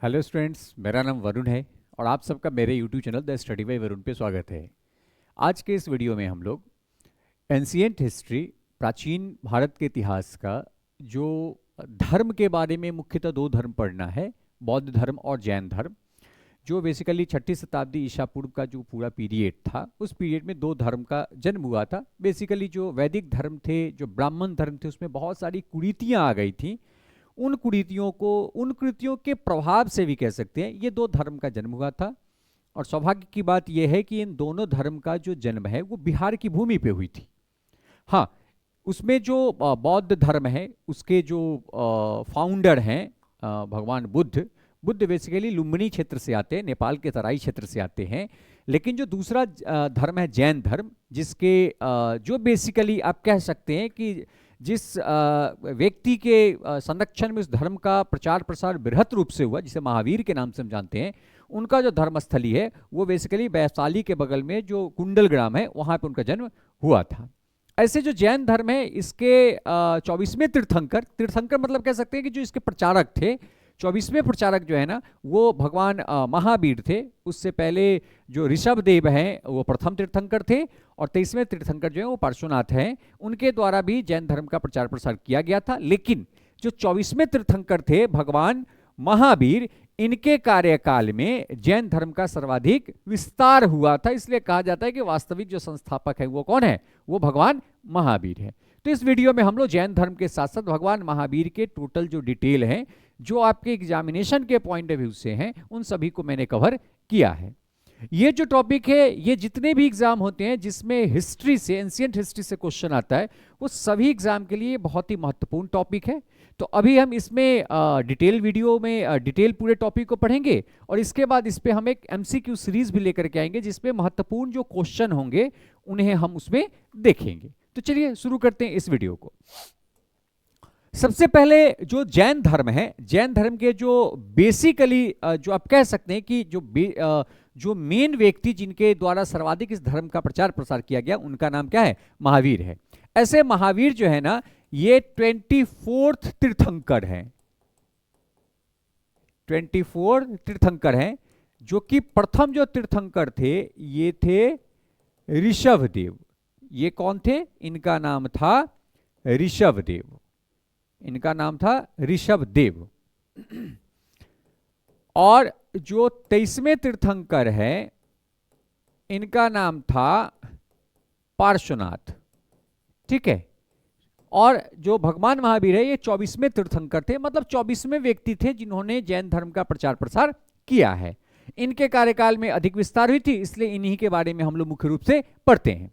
Hello students, मेरा नाम वरुण है और आप सबका मेरे YouTube channel the study bye Varun पे स्वागत है। आज के इस वीडियो में हम लोग एंशिएंट हिस्ट्री, प्राचीन भारत के इतिहास का जो धर्म के बारे में मुख्यतः दो धर्म पढ़ना है, बौद्ध धर्म और जैन धर्म। जो बेसिकली 6ठी शताब्दी ईसा पूर्व का जो पूरा पीरियड था, उस पीरियड में दो धर्म का जन्म हुआ था। बेसिकली जो वैदिक धर्म थे, जो ब्राह्मण धर्म थे, उसमें बहुत सारी कुरीतियाँ आ गई थी। उन कुरीतियों के प्रभाव से भी कह सकते हैं ये दो धर्म का जन्म हुआ था। और सौभाग्य की बात यह है कि इन दोनों धर्म का जो जन्म है वो बिहार की भूमि पे हुई थी। हाँ, उसमें जो बौद्ध धर्म है उसके जो फाउंडर हैं भगवान बुद्ध। बुद्ध बेसिकली लुम्बिनी क्षेत्र से आते हैं, नेपाल के तराई क्षेत्र से आते हैं। लेकिन जो दूसरा धर्म है जैन धर्म, जिसके जो बेसिकली आप कह सकते हैं कि जिस व्यक्ति के संरक्षण में उस धर्म का प्रचार प्रसार बृहत रूप से हुआ, जिसे महावीर के नाम से हम जानते हैं, उनका जो धर्मस्थली है वो बेसिकली वैशाली के बगल में जो कुंडल ग्राम है वहाँ पे उनका जन्म हुआ था। ऐसे जो जैन धर्म है इसके 24वें तीर्थंकर मतलब कह सकते हैं कि जो इसके प्रचारक थे, 24वें प्रचारक जो है ना वो भगवान महावीर थे। उससे पहले जो ऋषभ देव हैं वो प्रथम तीर्थंकर थे और 23वें तीर्थंकर जो है वो पार्श्वनाथ हैं। उनके द्वारा भी जैन धर्म का प्रचार प्रसार किया गया था। लेकिन जो 24वें तीर्थंकर थे भगवान महावीर, इनके कार्यकाल में जैन धर्म का सर्वाधिक विस्तार हुआ था। इसलिए कहा जाता है कि वास्तविक जो संस्थापक है वो कौन है, वो भगवान महावीर है। तो इस वीडियो में हम लोग जैन धर्म के साथ साथ भगवान महावीर के टोटल जो डिटेल है, जो आपके एग्जामिनेशन के पॉइंट ऑफ व्यू से हैं, उन सभी को मैंने कवर किया है। ये जो टॉपिक है, ये जितने भी एग्जाम होते हैं जिसमें हिस्ट्री से, एंशिएंट हिस्ट्री से क्वेश्चन आता है, वो सभी एग्जाम के लिए बहुत ही महत्वपूर्ण टॉपिक है। तो अभी हम इसमें डिटेल वीडियो में डिटेल पूरे टॉपिक को पढ़ेंगे और इसके बाद इस पे हम एक एमसीक्यू सीरीज भी लेकर के आएंगे जिसमें महत्वपूर्ण जो क्वेश्चन होंगे उन्हें हम उसमें देखेंगे। तो चलिए शुरू करते हैं इस वीडियो को। सबसे पहले जो जैन धर्म है, जैन धर्म के जो बेसिकली जो आप कह सकते हैं कि जो मेन व्यक्ति जिनके द्वारा सर्वाधिक इस धर्म का प्रचार प्रसार किया गया, उनका नाम क्या है, महावीर है। ऐसे महावीर जो है ना ये 24th तीर्थंकर हैं, 24 तीर्थंकर हैं। जो कि प्रथम जो तीर्थंकर थे ये थे ऋषभ देव। ये कौन थे, इनका नाम था ऋषभ देव, इनका नाम था ऋषभ देव। और जो 23वें तीर्थंकर है इनका नाम था पार्श्वनाथ, ठीक है। और जो भगवान महावीर है ये 24वें तीर्थंकर थे, मतलब 24वें व्यक्ति थे जिन्होंने जैन धर्म का प्रचार प्रसार किया है। इनके कार्यकाल में अधिक विस्तार हुई थी, इसलिए इन्हीं के बारे में हम लोग मुख्य रूप से पढ़ते हैं।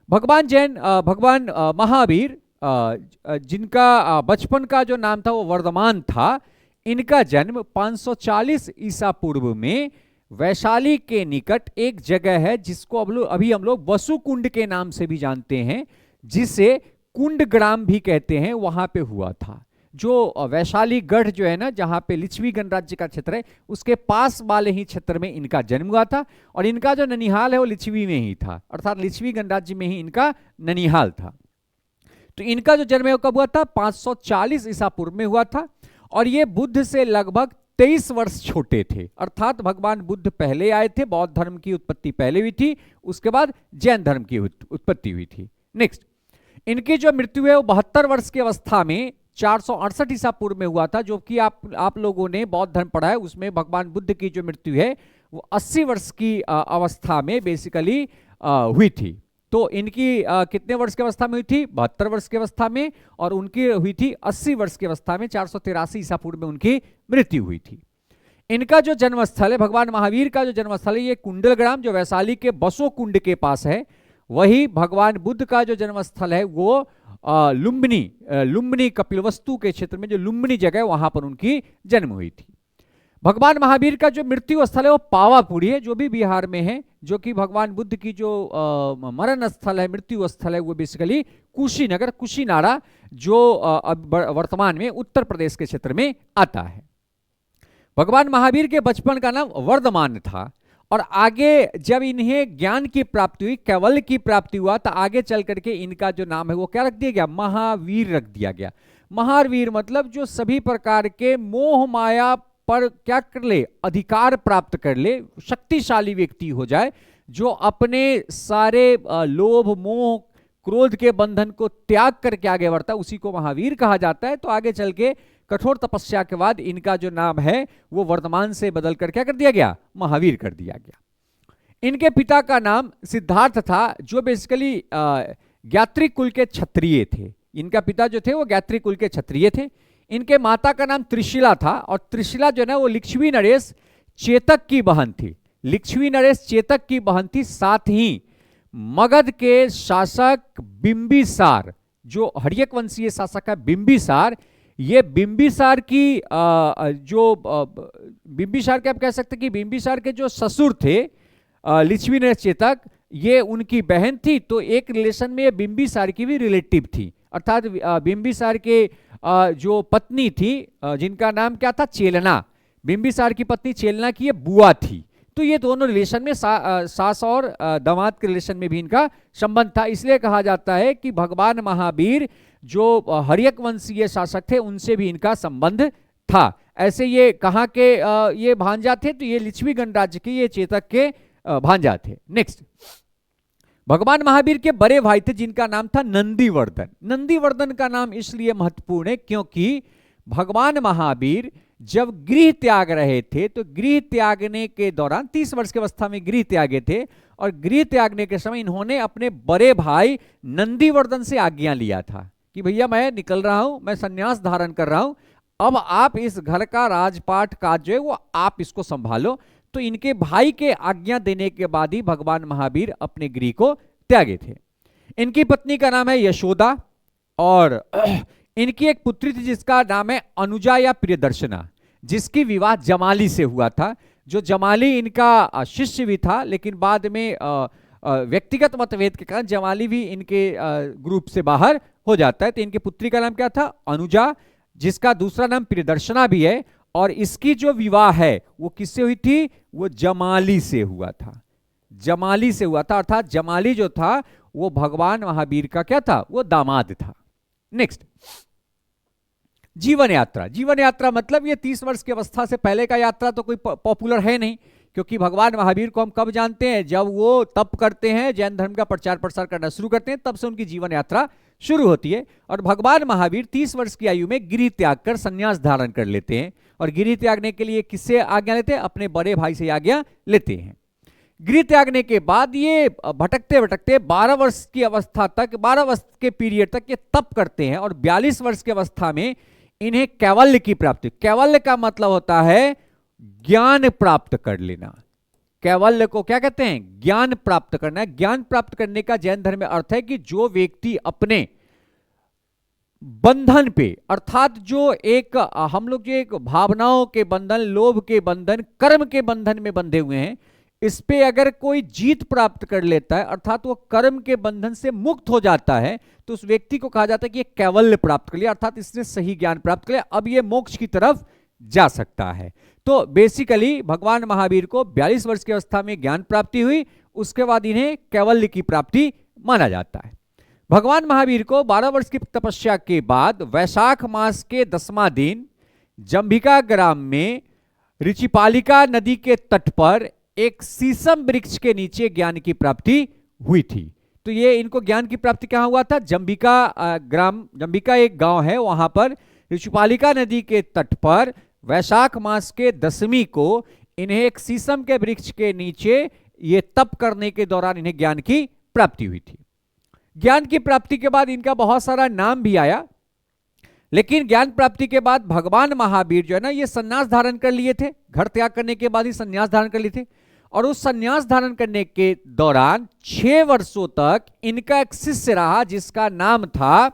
भगवान महावीर जिनका बचपन का जो नाम था वो वर्धमान था, इनका जन्म 540 ईसा पूर्व में वैशाली के निकट एक जगह है जिसको अभी हम लोग वसुकुंड के नाम से भी जानते हैं, जिसे कुंड ग्राम भी कहते हैं, वहां पे हुआ था। जो वैशाली गढ़ जो है ना, जहां पे लिच्छवी गणराज्य का क्षेत्र है, उसके पास वाले ही क्षेत्र में इनका जन्म हुआ था। और इनका जो ननिहाल है वो लिच्छवी में ही था, अर्थात लिच्छवी गणराज्य में ही इनका ननिहाल था। तो इनका जो जन्म है वो कब हुआ था, 540 ईसा पूर्व में हुआ था। और ये बुद्ध से लगभग 23 वर्ष छोटे थे, अर्थात भगवान बुद्ध पहले आए थे, बौद्ध धर्म की उत्पत्ति पहले हुई थी, उसके बाद जैन धर्म की उत्पत्ति हुई थी। नेक्स्ट, इनकी जो मृत्यु है वो 72 वर्ष की अवस्था में 468 ईसा पूर्व में हुआ था। जो कि आप लोगों ने बौद्ध धर्म पढ़ा है, उसमें भगवान बुद्ध की जो मृत्यु है वो 80 वर्ष की अवस्था में बेसिकली हुई थी। तो इनकी कितने वर्ष की अवस्था में हुई थी, 72 वर्ष की अवस्था में, और उनकी हुई थी 80 वर्ष की अवस्था में, 483 ईसा पूर्व में उनकी मृत्यु हुई थी। इनका जो जन्मस्थल है, भगवान महावीर का जो जन्मस्थल है, ये कुंडल ग्राम जो वैशाली के बसो कुंड के पास है। वही भगवान बुद्ध का जो जन्मस्थल है वो लुम्बिनी कपिलवस्तु के क्षेत्र में जो लुम्बिनी जगह है वहां पर उनकी जन्म हुई थी। भगवान महावीर का जो मृत्यु स्थल है वो पावापुरी है, जो भी बिहार में है। जो कि भगवान बुद्ध की जो मरण स्थल है, मृत्यु स्थल है, वो बेसिकली कुशीनारा, जो अब वर्तमान में उत्तर प्रदेश के क्षेत्र में आता है। भगवान महावीर के बचपन का नाम वर्धमान था और आगे जब इन्हें ज्ञान की प्राप्ति हुई, कैवल्य की प्राप्ति हुआ, तो आगे चल करके इनका जो नाम है वो क्या रख दिया गया, महावीर रख दिया गया। महावीर मतलब जो सभी प्रकार के मोह माया पर क्या कर ले, अधिकार प्राप्त कर ले, शक्तिशाली व्यक्ति हो जाए, जो अपने सारे लोभ मोह क्रोध के बंधन को त्याग करके आगे बढ़ता है, उसी को महावीर कहा जाता है। तो आगे चल के कठोर तपस्या के बाद इनका जो नाम है वो वर्तमान से बदल कर क्या कर दिया गया, महावीर कर दिया गया। इनके पिता का नाम सिद्धार्थ था, जो बेसिकली ज्ञात्री कुल के क्षत्रिय थे। इनका पिता जो थे वो ज्ञात्री कुल के क्षत्रिय थे। इनके माता का नाम त्रिशिला था, और त्रिशिला जो है ना वो लिच्छवी नरेश चेतक की बहन थी। लिच्छवी नरेश चेतक की बहन थी। साथ ही मगध के शासक बिंबिसार, जो हर्यक वंशीय शासक है बिंबिसार, ये बिंबिसार की बिंबिसार के आप कह सकते हैं कि बिंबिसार के जो ससुर थे लिच्छवी नरेश चेतक, ये उनकी बहन थी। तो एक रिलेशन में ये बिंबिसार की भी रिलेटिव थी, अर्थात बिंबिसार के जो पत्नी थी जिनका नाम क्या था, चेलना, बिंबिसार की पत्नी चेलना की ये बुआ थी। तो ये दोनों रिलेशन में सास और दामाद के रिलेशन में भी इनका संबंध था। इसलिए कहा जाता है कि भगवान महावीर जो हर्यक वंशीय शासक थे उनसे भी इनका संबंध था। ऐसे ये कहाँ के ये भांजा थे, तो ये लिच्छवी गणराज्य के ये चेतक के भांजा थे। नेक्स्ट, भगवान महावीर के बड़े भाई थे जिनका नाम था नंदीवर्धन। नंदीवर्धन का नाम इसलिए महत्वपूर्ण है क्योंकि भगवान महावीर जब गृह त्याग रहे थे, तो गृह त्यागने के दौरान 30 वर्ष की अवस्था में गृह त्यागे थे, और गृह त्यागने के समय इन्होंने अपने बड़े भाई नंदीवर्धन से आज्ञा लिया था कि भैया मैं निकल रहा हूं, मैं संन्यास धारण कर रहा हूं, अब आप इस घर का राजपाट काज जो है वो आप इसको संभालो। तो इनके भाई के आज्ञा देने के बाद ही भगवान महावीर अपने गृह को त्यागे थे। इनकी पत्नी का नाम है यशोदा, और इनकी एक पुत्री थी जिसका नाम है अनुजा या प्रियदर्शना, जिसकी विवाह जमाली से हुआ था। जो जमाली इनका शिष्य भी था, लेकिन बाद में व्यक्तिगत मतभेद के कारण जमाली भी इनके ग्रुप से बाहर हो जाता है। तो इनकी पुत्री का नाम क्या था, अनुजा, जिसका दूसरा नाम प्रियदर्शना भी है। और इसकी जो विवाह है वो किससे हुई थी, वो जमाली से हुआ था। जमाली से हुआ था, अर्थात जमाली जो था वो भगवान महावीर का क्या था, वो दामाद था। नेक्स्ट, जीवन यात्रा। जीवन यात्रा मतलब ये 30 वर्ष की अवस्था से पहले का यात्रा तो कोई पॉपुलर है नहीं, क्योंकि भगवान महावीर को हम कब जानते हैं, जब वो तप करते हैं, जैन धर्म का प्रचार प्रसार करना शुरू करते हैं, तब से उनकी जीवन यात्रा शुरू होती है। और भगवान महावीर 30 वर्ष की आयु में गृह त्याग कर संन्यास धारण कर लेते हैं। और गृह त्यागने के लिए किससे आज्ञा लेते हैं, अपने बड़े भाई से आज्ञा लेते हैं। गृह त्यागने के बाद ये भटकते भटकते 12 वर्ष की अवस्था तक, 12 वर्ष के पीरियड तक ये तप करते हैं, और 42 वर्ष की अवस्था में इन्हें कैवल्य की प्राप्ति। कैवल्य का मतलब होता है ज्ञान प्राप्त कर लेना। कैवल्य को क्या कहते हैं, ज्ञान प्राप्त करना है। ज्ञान प्राप्त करने का जैन धर्म में अर्थ है कि जो व्यक्ति अपने बंधन पे, अर्थात जो एक हम लोग जो एक भावनाओं के बंधन, लोभ के बंधन, कर्म के बंधन में बंधे हुए हैं, इस पे अगर कोई जीत प्राप्त कर लेता है, अर्थात वो कर्म के बंधन से मुक्त हो जाता है, तो उस व्यक्ति को कहा जाता है कि ये कैवल्य प्राप्त कर लिया, अर्थात इसने सही ज्ञान प्राप्त कर लिया, अब ये मोक्ष की तरफ जा सकता है। तो बेसिकली भगवान महावीर को 42 वर्ष की अवस्था में ज्ञान प्राप्ति हुई, उसके बाद इन्हें कैवल्य की प्राप्ति माना जाता है। भगवान महावीर को 12 वर्ष की तपस्या के बाद वैशाख मास के 10वां दिन जंभिका ग्राम में ऋचिपालिका नदी के तट पर एक शीशम वृक्ष के नीचे ज्ञान की प्राप्ति हुई थी। तो ये इनको ज्ञान की प्राप्ति कहाँ हुआ था, जंभिका ग्राम, जंभिका एक गांव है, वहां पर ऋचिपालिका नदी के तट पर वैशाख मास के 10वीं को इन्हें एक शीशम के वृक्ष के नीचे ये तप करने के दौरान इन्हें ज्ञान की प्राप्ति हुई थी। ज्ञान की प्राप्ति के बाद इनका बहुत सारा नाम भी आया, लेकिन ज्ञान प्राप्ति के बाद भगवान महावीर जो है ना ये संन्यास धारण कर लिए थे। घर त्याग करने के बाद ही संन्यास धारण कर लिए थे, और उस संन्यास धारण करने के दौरान 6 वर्षों तक इनका एक शिष्य रहा जिसका नाम था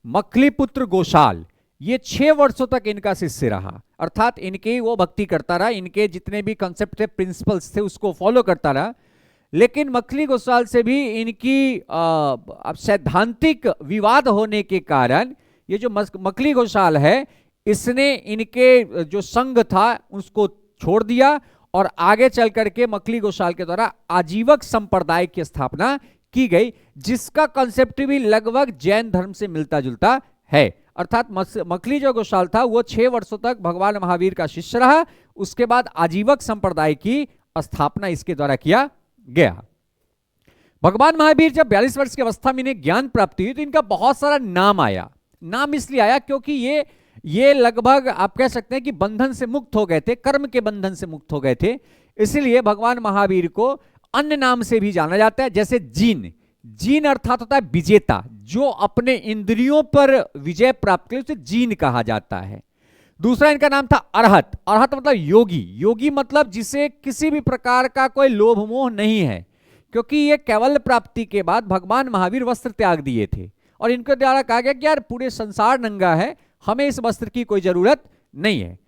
मखलीपुत्र गोशाल। ये 6 वर्षों तक इनका शिष्य रहा, अर्थात इनकी वो भक्ति करता रहा, इनके जितने भी कंसेप्ट थे, प्रिंसिपल्स थे, उसको फॉलो करता रहा। लेकिन मखली गोशाल से भी इनकी सैद्धांतिक विवाद होने के कारण ये जो मखली गोशाल है, इसने इनके जो संघ था उसको छोड़ दिया, और आगे चल करके मखली गोशाल के द्वारा आजीवक संप्रदाय की स्थापना की गई, जिसका कंसेप्ट भी लगभग जैन धर्म से मिलता जुलता है। अर्थात मखली जो गोशाल था वो 6 वर्षों तक भगवान महावीर का शिष्य रहा। उसके बाद आजीवक संप्रदाय की स्थापना इसके द्वारा किया गया। भगवान महावीर जब 42 वर्ष की अवस्था में इन्हें ज्ञान प्राप्ति हुई तो इनका बहुत सारा नाम आया। नाम इसलिए आया क्योंकि ये लगभग आप कह सकते हैं कि बंधन से मुक्त हो गए थे, कर्म के बंधन से मुक्त हो गए थे। इसलिए भगवान महावीर को अन्य नाम से भी जाना जाता है, जैसे जीन। जीन अर्थात होता है विजेता, जो अपने इंद्रियों पर विजय प्राप्त करे उसे जीन कहा जाता है। दूसरा इनका नाम था अरहत। अरहत मतलब योगी। योगी मतलब जिसे किसी भी प्रकार का कोई लोभ मोह नहीं है, क्योंकि ये केवल प्राप्ति के बाद भगवान महावीर वस्त्र त्याग दिए थे और इनके द्वारा कहा गया कि यार पूरे संसार नंगा है, हमें इस वस्त्र की कोई जरूरत नहीं है।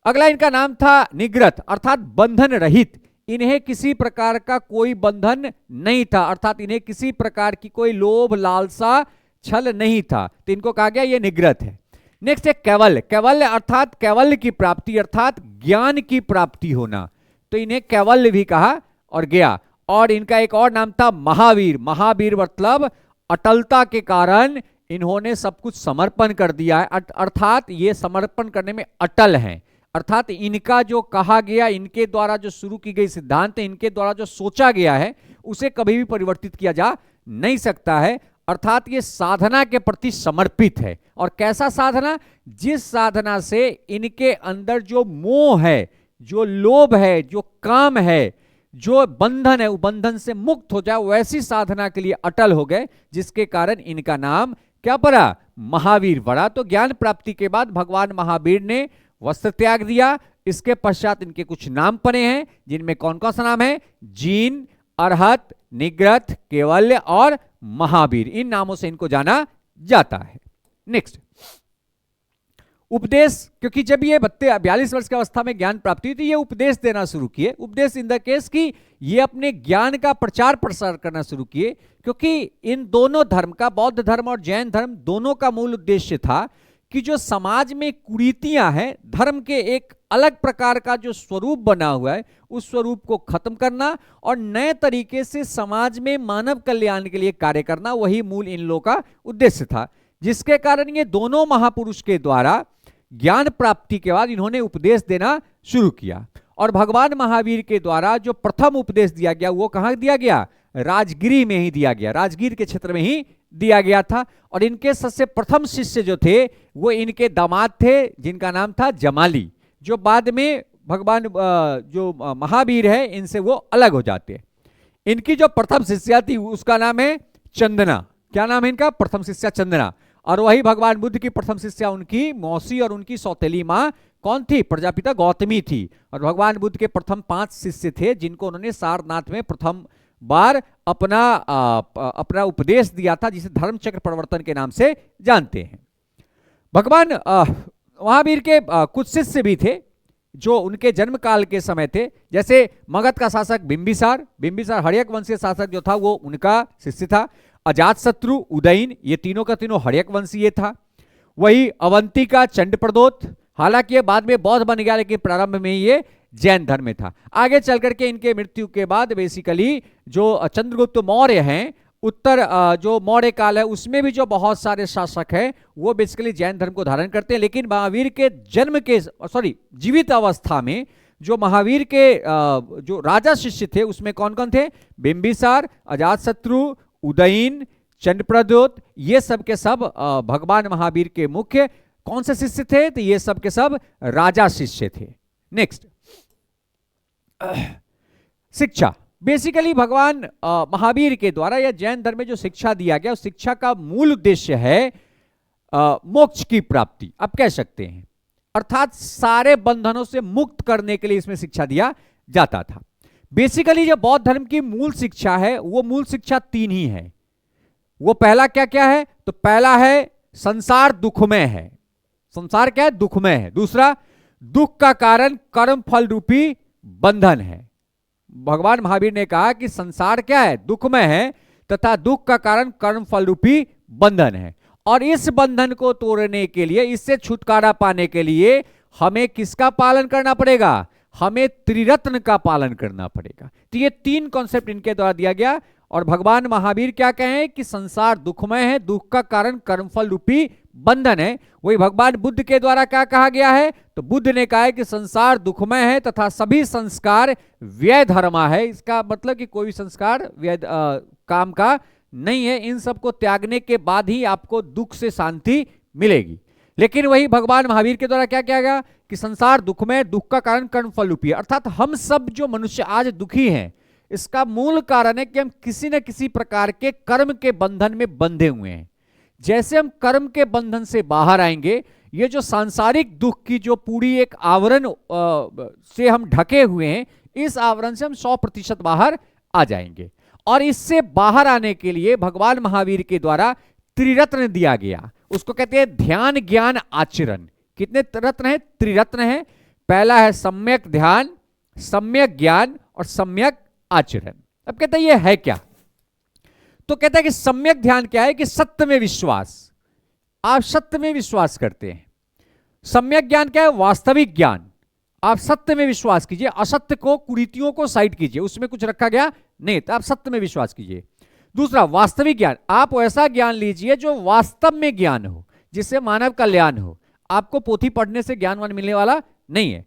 अगला इनका नाम था निग्रत अर्थात बंधन रहित। इन्हें किसी प्रकार का कोई बंधन नहीं था, अर्थात इन्हें किसी प्रकार की कोई लोभ लालसा छल नहीं था, तो इनको कहा गया ये निग्रत है। नेक्स्ट है कैवल्य। कैवल्य अर्थात कैवल्य की प्राप्ति अर्थात ज्ञान की प्राप्ति होना, तो इन्हें कैवल्य भी कहा और गया। और इनका एक और नाम था महावीर। महावीर मतलब अटलता के कारण इन्होंने सब कुछ समर्पण कर दिया है, अर्थात ये समर्पण करने में अटल हैं। अर्थात इनका जो कहा गया, इनके द्वारा जो शुरू की गई सिद्धांत, इनके द्वारा जो सोचा गया है उसे कभी भी परिवर्तित किया जा नहीं सकता है। अर्थात ये साधना के प्रति समर्पित है। और कैसा साधना? जिस साधना से इनके अंदर जो मोह है, जो लोभ है, जो काम है, जो बंधन है, वो बंधन से मुक्त हो जाए, वैसी साधना के लिए अटल हो गए, जिसके कारण इनका नाम क्या पड़ा? महावीर पड़ा। तो ज्ञान प्राप्ति के बाद भगवान महावीर ने वस्त्र त्याग दिया। इसके पश्चात इनके कुछ नाम पड़े हैं, जिनमें कौन कौन सा नाम है? जीन, अरहत, निग्रत, केवल्य और महावीर। इन नामों से इनको जाना जाता है। नेक्स्ट उपदेश, क्योंकि जब ये 42 वर्ष की अवस्था में ज्ञान प्राप्ति हुई तो ये उपदेश देना शुरू किए। उपदेश इन द केस कि ये अपने ज्ञान का प्रचार प्रसार करना शुरू किए, क्योंकि इन दोनों धर्म का, बौद्ध धर्म और जैन धर्म, दोनों का मूल उद्देश्य था कि जो समाज में कुरीतियां हैं, धर्म के एक अलग प्रकार का जो स्वरूप बना हुआ है, उस स्वरूप को खत्म करना और नए तरीके से समाज में मानव कल्याण के लिए कार्य करना, वही मूल इन लोगों का उद्देश्य था। जिसके कारण ये दोनों महापुरुष के द्वारा ज्ञान प्राप्ति के बाद इन्होंने उपदेश देना शुरू किया। और भगवान महावीर के द्वारा जो प्रथम उपदेश दिया गया वो कहाँ दिया गया? राजगिरी में ही दिया गया, राजगीर के क्षेत्र में ही दिया गया था। और इनके सबसे प्रथम शिष्य जो थे वो इनके दामाद थे, जिनका नाम था जमाली, जो बाद में भगवान जो महावीर है इनसे वो अलग हो जाते हैं। इनकी जो प्रथम शिष्या थी उसका नाम है चंदना। क्या नाम है इनका? प्रथम शिष्या चंदना। और वही भगवान बुद्ध की प्रथम शिष्या उनकी मौसी और उनकी सौतेली माँ कौन थी? प्रजापिता गौतमी थी। और भगवान बुद्ध के प्रथम 5 शिष्य थे, जिनको उन्होंने सारनाथ में प्रथम बार अपना उपदेश दिया था, जिसे धर्म चक्र प्रवर्तन के नाम से जानते हैं। भगवान महावीर के कुछ शिष्य भी थे जो उनके जन्म काल के समय थे, जैसे मगध का शासक बिंबिसार। बिंबिसार हर्यक वंशीय शासक जो था वो उनका शिष्य था। अजातशत्रु, उदयन, ये तीनों का तीनों हर्यक वंशीय था। वही अवंती का चंडप्रदोत, हालांकि ये बाद में बौद्ध बन गया, लेकिन प्रारंभ में ये जैन धर्म में था। आगे चल करके इनके मृत्यु के बाद बेसिकली जो चंद्रगुप्त मौर्य हैं, उत्तर जो मौर्य काल है उसमें भी जो बहुत सारे शासक हैं वो बेसिकली जैन धर्म को धारण करते हैं। लेकिन महावीर के जन्म के जीवित अवस्था में जो महावीर के जो राजा शिष्य थे उसमें कौन कौन थे? बिंबिसार, अजातशत्रु, उदयन, चंडप्रदोत, ये सब के सब भगवान महावीर के मुख्य कौन से शिष्य थे? तो ये सब के सब राजा शिष्य थे। नेक्स्ट शिक्षा। बेसिकली भगवान महावीर के द्वारा या जैन धर्म में जो शिक्षा दिया गया उस शिक्षा का मूल उद्देश्य है मोक्ष की प्राप्ति, आप कह सकते हैं। अर्थात सारे बंधनों से मुक्त करने के लिए इसमें शिक्षा दिया जाता था। बेसिकली जो बौद्ध धर्म की मूल शिक्षा है वो मूल शिक्षा 3 ही है। वो पहला क्या क्या है? तो पहला है संसार दुखमय है। संसार क्या है? दुखमय है। दूसरा, दुख का कारण कर्म फल रूपी बंधन है। भगवान महावीर ने कहा कि संसार क्या है? दुखमय है, तथा दुख का कारण कर्म फल रूपी बंधन है। और इस बंधन को तोड़ने के लिए, इससे छुटकारा पाने के लिए हमें किसका पालन करना पड़ेगा? हमें त्रिरत्न का पालन करना पड़ेगा। तो ये 3 कॉन्सेप्ट इनके द्वारा दिया गया। और भगवान महावीर क्या कहें कि संसार दुखमय है, दुख का कारण कर्मफल रूपी बंधन है। वही भगवान बुद्ध के द्वारा क्या कहा गया है, तो बुद्ध ने कहा है कि संसार दुखमय है तथा सभी संस्कार व्यय धर्मा है। इसका मतलब कि कोई भी संस्कार व्यय काम का नहीं है, इन सबको त्यागने के बाद ही आपको दुख से शांति मिलेगी। लेकिन वही भगवान महावीर के द्वारा क्या किया गया कि संसार दुखमय, दुख का कारण कर्मफल रूपी है। अर्थात हम सब जो मनुष्य आज दुखी हैं, इसका मूल कारण है कि हम किसी न किसी प्रकार के कर्म के बंधन में बंधे हुए हैं। जैसे हम कर्म के बंधन से बाहर आएंगे, ये जो सांसारिक दुख की जो पूरी एक आवरण से हम ढके हुए हैं, इस आवरण से हम 100% बाहर आ जाएंगे। और इससे बाहर आने के लिए भगवान महावीर के द्वारा त्रिरत्न दिया गया, उसको कहते हैं ध्यान ज्ञान आचरण। कितने रत्न है? त्रिरत्न है। पहला है सम्यक ध्यान, सम्यक ज्ञान और सम्यक आचरण। अब कहते हैं ये है क्या, तो कहता है कि सम्यक ध्यान क्या है कि सत्य में विश्वास, आप सत्य में विश्वास करते हैं। सम्यक ज्ञान क्या है? वास्तविक ज्ञान, आप सत्य में विश्वास कीजिए, असत्य को, कुरीतियों को साइड कीजिए, उसमें कुछ रखा गया नहीं, तो आप सत्य में विश्वास कीजिए। दूसरा वास्तविक ज्ञान, आप वैसा ज्ञान लीजिए जो वास्तव में ज्ञान हो, जिससे मानव कल्याण हो, आपको पोथी पढ़ने से ज्ञानवान मिलने वाला नहीं है।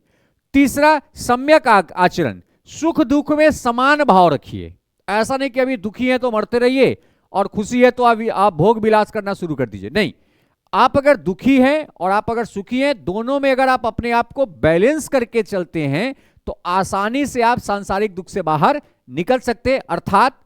तीसरा सम्यक आचरण, सुख दुख में समान भाव रखिए। ऐसा नहीं कि अभी दुखी है तो मरते रहिए और खुशी है तो आप भोग विलास करना शुरू कर दीजिए। नहीं, आप अगर दुखी हैं और आप अगर सुखी हैं, दोनों में अगर आप अपने आप को बैलेंस करके चलते हैं तो आसानी से आप सांसारिक दुख से बाहर निकल सकते हैं। अर्थात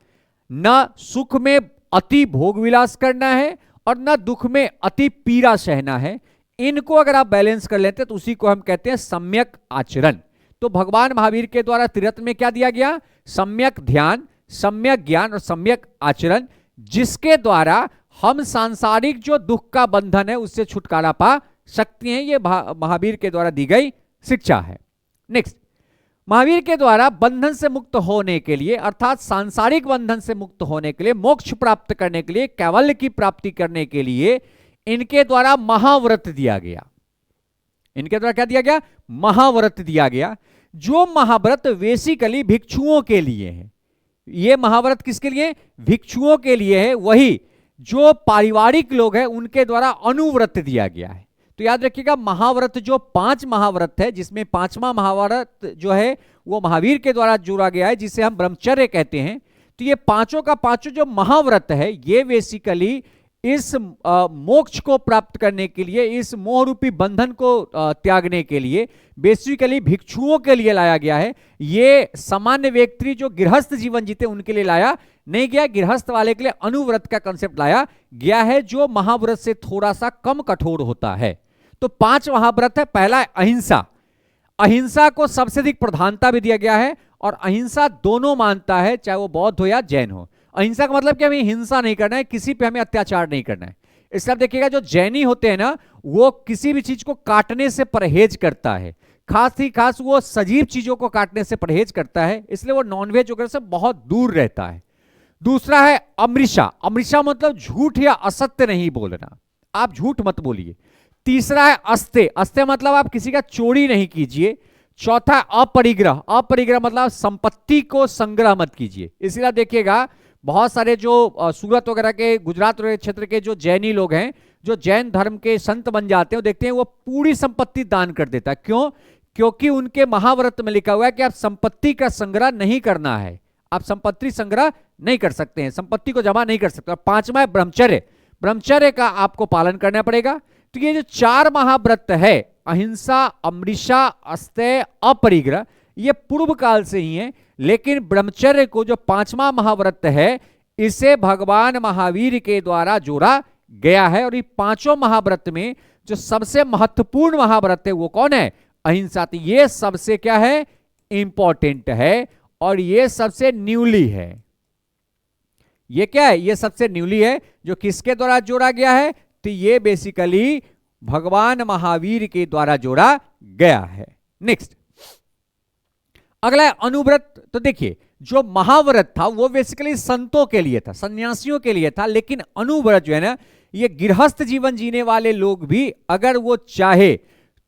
न सुख में अति भोग विलास करना है और न दुख में अति पीड़ा सहना है। इनको अगर आप बैलेंस कर लेते हैं तो उसी को हम कहते हैं सम्यक आचरण। तो भगवान महावीर के द्वारा त्रिरत्न में क्या दिया गया? सम्यक ध्यान, सम्यक ज्ञान और सम्यक आचरण, जिसके द्वारा हम सांसारिक जो दुख का बंधन है उससे छुटकारा पा सकते हैं। ये महावीर के द्वारा दी गई शिक्षा है। नेक्स्ट, महावीर के द्वारा बंधन से मुक्त होने के लिए, अर्थात सांसारिक बंधन से मुक्त होने के लिए, मोक्ष प्राप्त करने के लिए, कैवल्य की प्राप्ति करने के लिए इनके द्वारा महाव्रत दिया गया। इनके द्वारा क्या दिया गया? महाव्रत दिया गया, जो महाव्रत बेसिकली भिक्षुओं के लिए है। ये महाव्रत किसके लिए? भिक्षुओं के लिए है। वही जो पारिवारिक लोग हैं उनके द्वारा अनुव्रत दिया गया है। तो याद रखिएगा, महाव्रत जो 5 महाव्रत है, जिसमें 5वां महाव्रत जो है वो महावीर के द्वारा जोड़ा गया है, जिसे हम ब्रह्मचर्य कहते हैं। तो ये पांचों का पांचों जो महाव्रत है, ये बेसिकली इस मोक्ष को प्राप्त करने के लिए, इस मोह रूपी बंधन को त्यागने के लिए बेसिकली भिक्षुओं के लिए लाया गया है। ये सामान्य व्यक्ति जो गृहस्थ जीवन जीते उनके लिए लाया नहीं गया, गृहस्थ वाले के लिए अनुव्रत का कंसेप्ट लाया गया है, जो महाव्रत से थोड़ा सा कम कठोर होता है। तो 5 महाव्रत है। पहला अहिंसा, अहिंसा को सबसे अधिक प्रधानता भी दिया गया है और अहिंसा दोनों मानता है, चाहे वो बौद्ध हो या जैन हो। अहिंसा का मतलब कि हमें हिंसा नहीं करना है, किसी पे हमें अत्याचार नहीं करना है। इसलिए आप देखिएगा जो जैनी होते हैं ना, वो किसी भी चीज को काटने से परहेज करता है, खास ही खास वो सजीव चीजों को काटने से परहेज करता है, इसलिए वो नॉनवेज वगैरह से बहुत दूर रहता है। दूसरा है अमृषा, अमृषा मतलब झूठ या असत्य नहीं बोलना, आप झूठ मत बोलिए। तीसरा है अस्ते, अस्ते मतलब आप किसी का चोरी नहीं कीजिए। चौथा अपरिग्रह, अपरिग्रह मतलब संपत्ति को संग्रह मत कीजिए। इसलिए आप देखिएगा बहुत सारे जो सूरत वगैरह के, गुजरात वगैरह क्षेत्र के जो जैनी लोग हैं, जो जैन धर्म के संत बन जाते हैं, देखते हैं वो पूरी संपत्ति दान कर देता है। क्यों? क्योंकि उनके महाव्रत में लिखा हुआ है कि आप संपत्ति का संग्रह नहीं करना है, आप संपत्ति संग्रह नहीं कर सकते हैं, संपत्ति को जमा नहीं कर सकते। और 5वां है ब्रह्मचर्य, ब्रह्मचर्य का आपको पालन करना पड़ेगा। तो ये जो 4 महाव्रत है, अहिंसा, अमृषा, अस्तेय, अपरिग्रह, ये पूर्व काल से ही है। लेकिन ब्रह्मचर्य को जो 5वां महाव्रत है, इसे भगवान महावीर के द्वारा जोड़ा गया है। और ये 5 महाव्रत में जो सबसे महत्वपूर्ण महाव्रत है वो कौन है? अहिंसा। तो ये सबसे क्या है? इंपॉर्टेंट है और ये सबसे न्यूली है। ये क्या है? ये सबसे न्यूली है। जो किसके द्वारा जोड़ा गया है? तो ये बेसिकली भगवान महावीर के द्वारा जोड़ा गया है। नेक्स्ट, अगला है अनुव्रत। तो देखिए, जो महाव्रत था वो बेसिकली संतों के लिए था, सन्यासियों के लिए था। लेकिन अनुव्रत जो है ना, ये गृहस्थ जीवन जीने वाले लोग भी अगर वो चाहे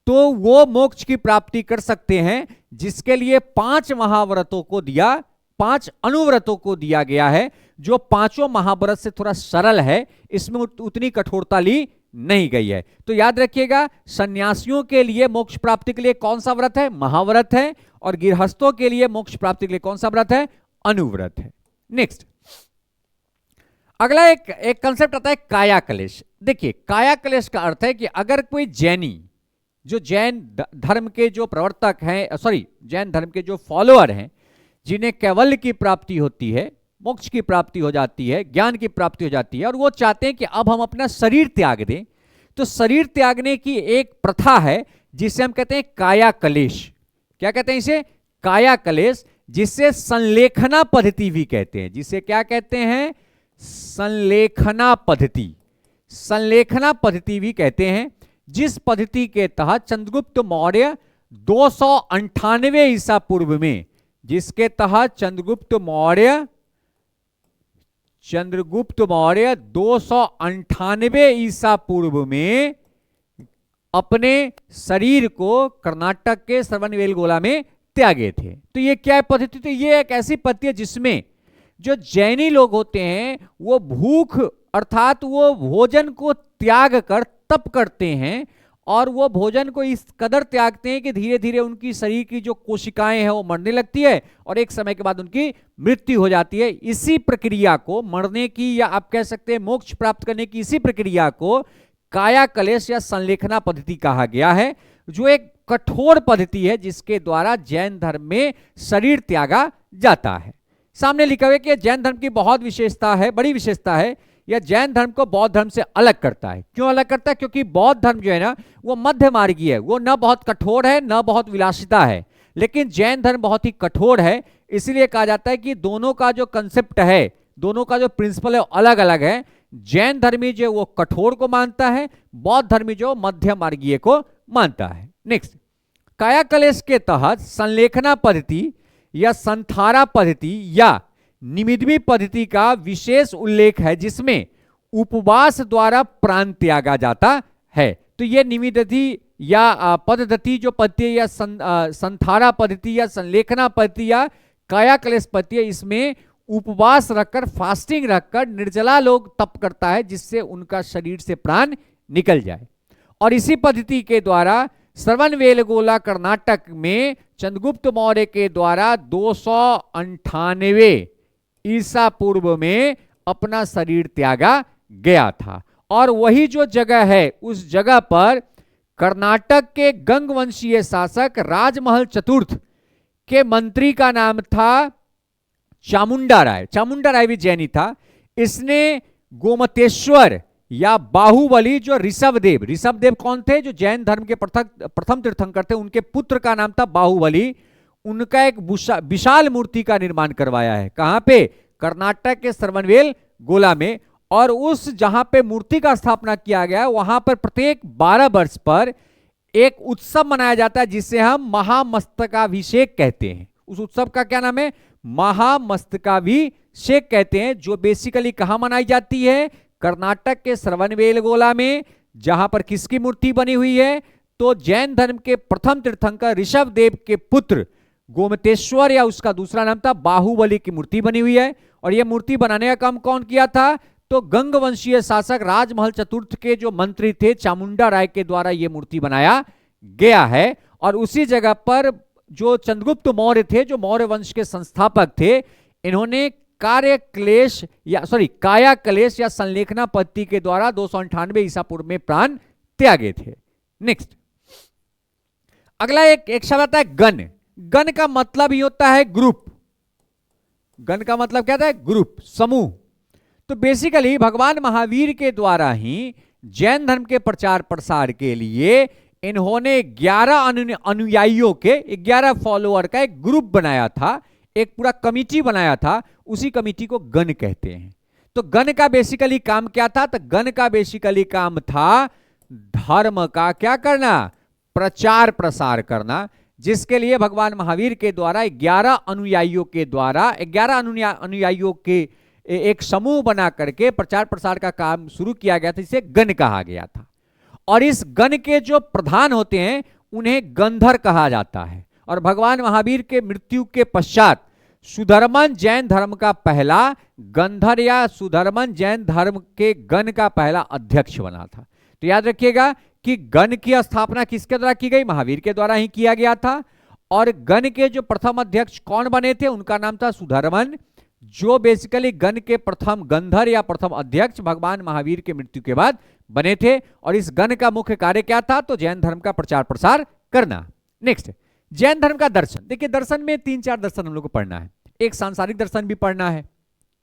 तो वो मोक्ष की प्राप्ति कर सकते हैं, जिसके लिए 5 महाव्रतों को दिया, 5 अनुव्रतों को दिया गया है। जो पांचों महाव्रत से थोड़ा सरल है, इसमें उतनी कठोरता ली नहीं गई है। तो याद रखिएगा, सन्यासियों के लिए मोक्ष प्राप्ति के लिए कौन सा व्रत है? महाव्रत है। और गृहस्थों के लिए मोक्ष प्राप्ति के लिए कौन सा व्रत है? अनुव्रत है। नेक्स्ट, अगला एक कंसेप्ट आता है काया कलेश। देखिए, काया कलेश का अर्थ है कि अगर कोई जैनी, जो जैन धर्म के जो प्रवर्तक हैं, जैन धर्म के जो फॉलोअर हैं, जिन्हें कैवल्य की प्राप्ति होती है, मोक्ष की प्राप्ति हो जाती है, ज्ञान की प्राप्ति हो जाती है, और वो चाहते हैं कि अब हम अपना शरीर त्याग दें, तो शरीर त्यागने की एक प्रथा है जिसे हम कहते हैं काया कलेश। क्या कहते हैं इसे? काया कलेश, जिसे संलेखना पद्धति भी कहते हैं। जिसे क्या कहते हैं? संलेखना पद्धति। संलेखना पद्धति भी कहते हैं, जिस पद्धति के तहत चंद्रगुप्त मौर्य 298 ईसा पूर्व में, जिसके तहत चंद्रगुप्त मौर्य 298 ईसा पूर्व में अपने शरीर को कर्नाटक के श्रवणबेलगोला में त्यागे थे। तो ये क्या है पद्धति? तो ये एक ऐसी पद्धति है जिसमें जो जैनी लोग होते हैं वो भूख अर्थात वो भोजन को त्याग कर तप करते हैं, और वो भोजन को इस कदर त्यागते हैं कि धीरे धीरे उनकी शरीर की जो कोशिकाएं हैं वो मरने लगती है और एक समय के बाद उनकी मृत्यु हो जाती है। इसी प्रक्रिया को, मरने की या आप कह सकते हैं मोक्ष प्राप्त करने की इसी प्रक्रिया को काया कलेश या संलेखना पद्धति कहा गया है, जो एक कठोर पद्धति है जिसके द्वारा जैन धर्म में शरीर त्यागा जाता है। सामने लिखा हुआ है कि जैन धर्म की बहुत विशेषता है, बड़ी विशेषता है। यह जैन धर्म को बौद्ध धर्म से अलग करता है। क्यों अलग करता है? क्योंकि बौद्ध धर्म जो है ना वो मध्य मार्गी है, वो न बहुत कठोर है न बहुत विलासिता है, लेकिन जैन धर्म बहुत ही कठोर है। इसलिए कहा जाता है कि दोनों का जो कंसेप्ट है, दोनों का जो प्रिंसिपल है अलग अलग है। जैन धर्मी जो वो कठोर को मानता है, बौद्ध धर्मी जो मध्य मार्गीय को मानता है। नेक्स्ट, काया कलेश के तहत संलेखना पद्धति या संथारा पद्धति या निमिद्वी पद्धति का विशेष उल्लेख है, जिसमें उपवास द्वारा प्राण त्यागा जाता है। तो ये निमिद्वी या पद्धति जो पद्धति या संथारा पद्धति या संलेखना पद्धति या काया कलेश पद्धति है, इसमें उपवास रखकर, फास्टिंग रखकर निर्जला लोग तप करता है जिससे उनका शरीर से प्राण निकल जाए। और इसी पद्धति के द्वारा श्रवणबेलगोला कर्नाटक में चंद्रगुप्त मौर्य के द्वारा 298 ईसा पूर्व में अपना शरीर त्यागा गया था। और वही जो जगह है, उस जगह पर कर्नाटक के गंगवंशीय शासक राजमहल चतुर्थ के मंत्री का नाम था चामुंडा राय। चामुंडा राय भी जैनी था। इसने गोमतेश्वर या बाहुबली जो ऋषभदेव कौन थे? जो जैन धर्म के प्रथम तीर्थंकर थे, उनके पुत्र का नाम था बाहुबली। उनका एक विशाल मूर्ति का निर्माण करवाया है। कहां पे? कर्नाटक के श्रवणबेलगोला में। और उस जहां पे मूर्ति का स्थापना किया गया, वहां पर प्रत्येक 12 वर्ष पर एक उत्सव मनाया जाता है जिसे हम महामस्तकाभिषेक कहते हैं। उस उत्सव का क्या नाम है? महामस्तकाभिषेक कहते हैं, जो बेसिकली कहां मनाई जाती है? कर्नाटक के श्रवणबेलगोला में। जहां पर किसकी मूर्ति बनी हुई है? तो जैन धर्म के प्रथम तीर्थंकर ऋषभदेव के पुत्र गोमतेश्वर या उसका दूसरा नाम था बाहुबली की मूर्ति बनी हुई है। और यह मूर्ति बनाने का काम कौन किया था? तो गंगवंशीय शासक राजमहल चतुर्थ के जो मंत्री थे चामुंडा राय के द्वारा यह मूर्ति बनाया गया है। और उसी जगह पर जो चंद्रगुप्त मौर्य थे, जो मौर्य वंश के संस्थापक थे, इन्होंने काया कलेश या संलेखना पद्धति के द्वारा 298 ईसा पूर्व में प्राण त्यागे थे। नेक्स्ट, अगला एक शब्द आता है गण। गण का मतलब ही होता है ग्रुप। गण का मतलब क्या था? ग्रुप, समूह। तो बेसिकली भगवान महावीर के द्वारा ही जैन धर्म के प्रचार प्रसार के लिए इन्होंने 11 अनुयायियों के, 11 फॉलोअर का एक ग्रुप बनाया था, एक पूरा कमिटी बनाया था। उसी कमिटी को गण कहते हैं। तो गण का बेसिकली काम क्या था? तो गण का बेसिकली काम था धर्म का क्या करना? प्रचार प्रसार करना, जिसके लिए भगवान महावीर के द्वारा 11 अनुयायियों के द्वारा 11 अनुयायियों के एक समूह बना करके प्रचार प्रसार का काम शुरू किया गया था, इसे गण कहा गया था। और इस गण के जो प्रधान होते हैं उन्हें गंधर कहा जाता है। और भगवान महावीर के मृत्यु के पश्चात सुधर्मन जैन धर्म का पहला गंधर या सुधर्मन जैन धर्म के गण का पहला अध्यक्ष बना था। तो याद रखिएगा कि गण की स्थापना किसके द्वारा की गई? महावीर के द्वारा ही किया गया था। और गण के जो प्रथम अध्यक्ष कौन बने थे? उनका नाम था सुधर्मन, जो बेसिकली गण के प्रथम गंधर या प्रथम अध्यक्ष भगवान महावीर के मृत्यु के बाद बने थे। और इस गण का मुख्य कार्य क्या था? तो जैन धर्म का प्रचार प्रसार करना। नेक्स्ट, जैन धर्म का दर्शन। देखिए, दर्शन में 3-4 दर्शन हम लोग को पढ़ना है। एक सांसारिक दर्शन भी पढ़ना है,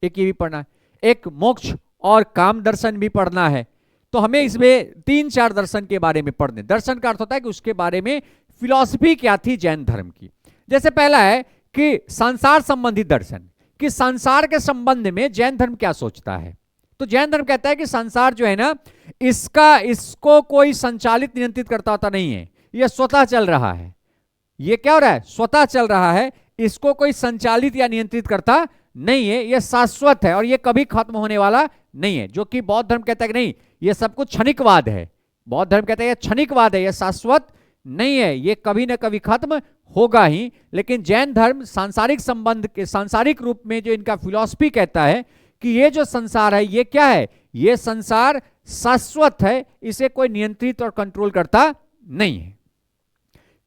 एक ये भी पढ़ना है, एक मोक्ष और काम दर्शन भी पढ़ना है। तो हमें इसमें 3-4 दर्शन के बारे में पढ़ने। दर्शन का अर्थ होता है कि उसके बारे में फिलॉसफी क्या थी जैन धर्म की। जैसे पहला है कि संसार संबंधी दर्शन, कि संसार के संबंध में जैन धर्म क्या सोचता है। तो जैन धर्म कहता है कि संसार जो है ना, इसको कोई संचालित नियंत्रित करता होता नहीं है, यह स्वतः चल रहा है। ये क्या हो रहा है? स्वतः चल रहा है, इसको कोई संचालित या नियंत्रित करता नहीं है, यह शाश्वत है और यह कभी खत्म होने वाला नहीं है। जो कि बौद्ध धर्म कहता है कि नहीं, यह सब कुछ क्षणिकवाद है। बौद्ध धर्म कहता है यह क्षणिकवाद है, यह शाश्वत नहीं है, यह कभी ना कभी खत्म होगा ही। लेकिन जैन धर्म सांसारिक संबंध के सांसारिक रूप में जो इनका फिलॉसफी कहता है कि ये जो संसार है ये क्या है? ये संसार शाश्वत है, इसे कोई नियंत्रित और कंट्रोल करता नहीं है।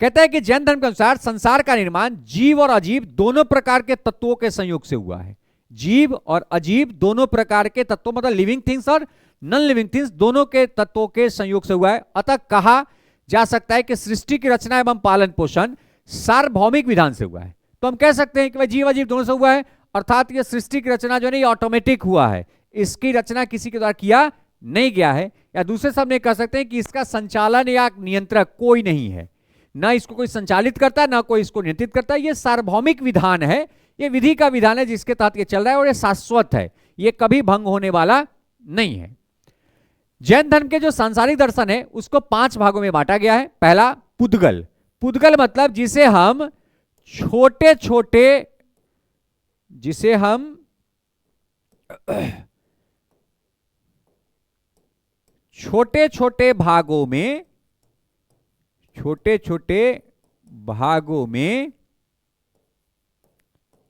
कहता है कि जैन धर्म के अनुसार संसार का निर्माण जीव और अजीव दोनों प्रकार के तत्वों के संयोग से हुआ है। जीव और अजीव दोनों प्रकार के तत्वों, मतलब लिविंग थिंग्स और नॉन लिविंग थिंग्स, दोनों के तत्वों के संयोग से हुआ है। अतः कहा जा सकता है कि सृष्टि की रचना एवं पालन पोषण सार्वभौमिक विधान से हुआ है। तो हम कह सकते हैं कि जीव अजीव दोनों से हुआ है, अर्थात ये सृष्टि की रचना जो है ये ऑटोमेटिक हुआ है, इसकी रचना किसी के द्वारा किया नहीं गया है। या दूसरे शब्द में कह सकते हैं कि इसका संचालन या नियंत्रक कोई नहीं है, ना इसको कोई संचालित करता है ना कोई इसको नियंत्रित करता है। ये सार्वभौमिक विधान है, ये विधि का विधान है जिसके तहत ये चल रहा है और ये शाश्वत है, ये कभी भंग होने वाला नहीं है। जैन धर्म के जो सांसारिक दर्शन है उसको 5 भागों में बांटा गया है। पहला पुद्गल। पुद्गल मतलब जिसे हम छोटे छोटे भागों में